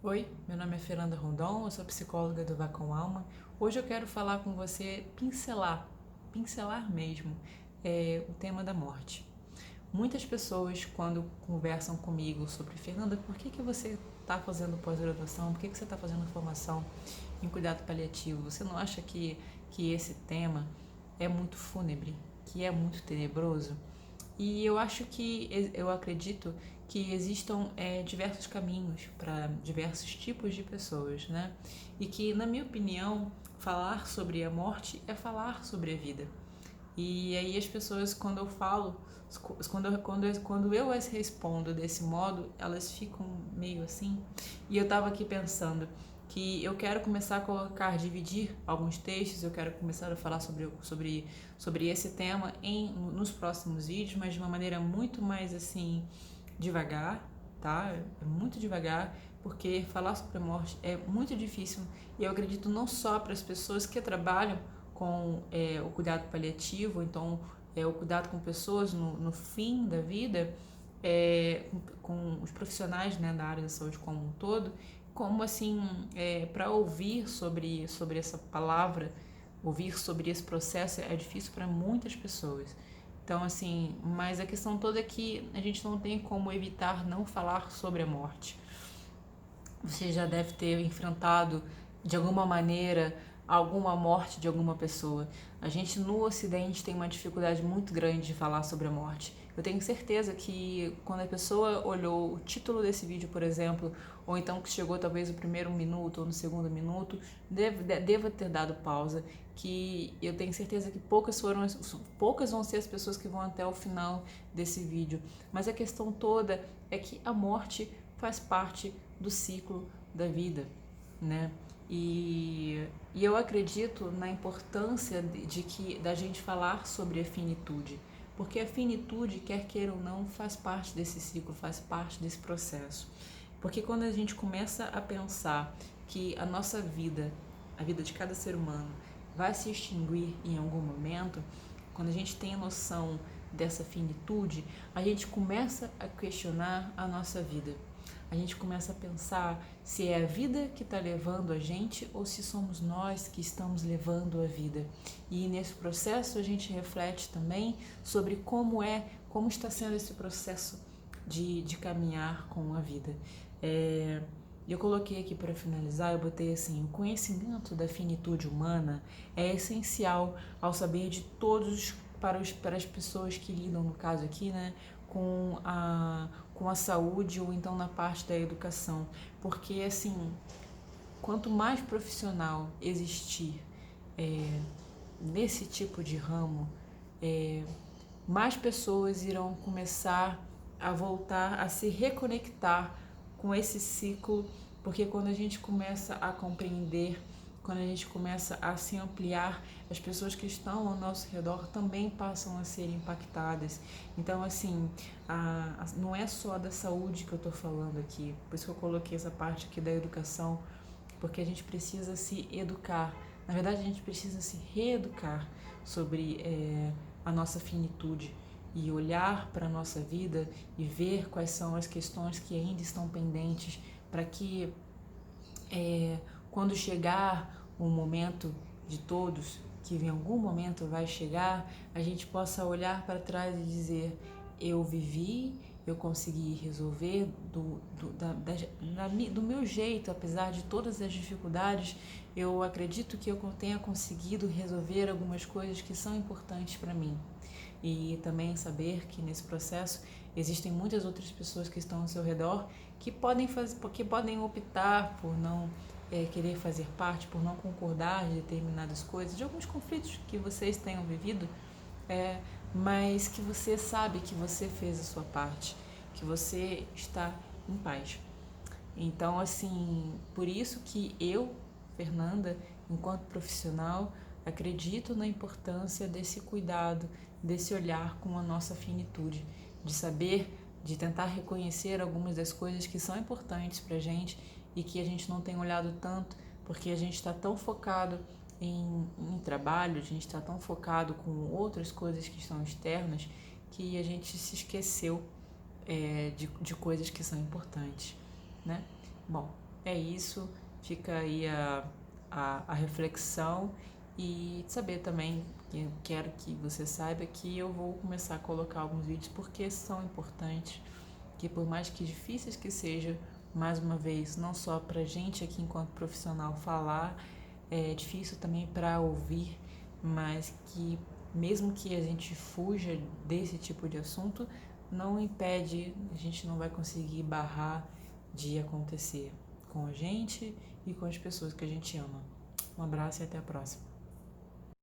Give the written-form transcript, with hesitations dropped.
Oi, meu nome é Fernanda Rondon, eu sou psicóloga do Vá com Alma. Hoje eu quero falar com você, pincelar mesmo, o tema da morte. Muitas pessoas, quando conversam comigo sobre Fernanda, por que você está fazendo pós-graduação, por que você está fazendo formação em cuidado paliativo? Você não acha que esse tema é muito fúnebre, que é muito tenebroso? E eu acredito que existam diversos caminhos para diversos tipos de pessoas, né? E que, na minha opinião, falar sobre a morte é falar sobre a vida. E aí as pessoas, quando eu falo, quando eu as respondo desse modo, elas ficam meio assim. E eu estava aqui pensando que eu quero começar a colocar, dividir alguns textos, eu quero começar a falar sobre esse tema nos próximos vídeos, mas de uma maneira muito mais assim, devagar, tá? É muito devagar, porque falar sobre a morte é muito difícil e eu acredito não só para as pessoas que trabalham com o cuidado paliativo, então o cuidado com pessoas no fim da vida, com os profissionais, né, da área da saúde como um todo, como assim, para ouvir sobre essa palavra, ouvir sobre esse processo é difícil para muitas pessoas. Então, assim, mas a questão toda é que a gente não tem como evitar não falar sobre a morte. Você já deve ter enfrentado de alguma maneira alguma morte de alguma pessoa. A gente no Ocidente tem uma dificuldade muito grande de falar sobre a morte. Eu tenho certeza que quando a pessoa olhou o título desse vídeo, por exemplo, ou então que chegou talvez no primeiro minuto ou no segundo minuto, deva ter dado pausa, que eu tenho certeza que poucas vão ser as pessoas que vão até o final desse vídeo. Mas a questão toda é que a morte faz parte do ciclo da vida, né? E eu acredito na importância da gente falar sobre a finitude, porque a finitude, quer queira ou não, faz parte desse ciclo, faz parte desse processo. Porque quando a gente começa a pensar que a nossa vida, a vida de cada ser humano, vai se extinguir em algum momento, quando a gente tem a noção dessa finitude, a gente começa a questionar a nossa vida. A gente começa a pensar se é a vida que está levando a gente ou se somos nós que estamos levando a vida. E nesse processo a gente reflete também sobre como está sendo esse processo de caminhar com a vida. Eu coloquei aqui para finalizar, eu botei assim: o conhecimento da finitude humana é essencial ao saber de todos para as pessoas que lidam, no caso aqui, né, com a saúde ou então na parte da educação, porque assim, quanto mais profissional existir nesse tipo de ramo, mais pessoas irão começar a voltar a se reconectar com esse ciclo, porque quando a gente começa a compreender, quando a gente começa a se ampliar, as pessoas que estão ao nosso redor também passam a ser impactadas. Então, assim, não é só da saúde que eu estou falando aqui, por isso que eu coloquei essa parte aqui da educação, porque a gente precisa se educar. Na verdade, a gente precisa se reeducar sobre a nossa finitude e olhar para a nossa vida e ver quais são as questões que ainda estão pendentes para que quando chegar o momento de todos, que em algum momento vai chegar, a gente possa olhar para trás e dizer: eu vivi, eu consegui resolver do meu jeito, apesar de todas as dificuldades, eu acredito que eu tenha conseguido resolver algumas coisas que são importantes para mim. E também saber que nesse processo existem muitas outras pessoas que estão ao seu redor que podem optar por não querer fazer parte, por não concordar de determinadas coisas, de alguns conflitos que vocês tenham vivido, mas que você sabe que você fez a sua parte, que você está em paz. Então, assim, por isso que eu, Fernanda, enquanto profissional, acredito na importância desse cuidado, desse olhar com a nossa finitude, de saber, de tentar reconhecer algumas das coisas que são importantes pra gente e que a gente não tem olhado tanto, porque a gente está tão focado em trabalho, a gente está tão focado com outras coisas que são externas, que a gente se esqueceu de coisas que são importantes, né? Bom, É isso, fica aí a reflexão e saber também, que eu quero que você saiba que eu vou começar a colocar alguns vídeos porque são importantes, que por mais que difíceis que sejam, mais uma vez, não só para gente aqui enquanto profissional falar, é difícil também para ouvir, mas que mesmo que a gente fuja desse tipo de assunto, não impede, a gente não vai conseguir barrar de acontecer com a gente e com as pessoas que a gente ama. Um abraço e até a próxima.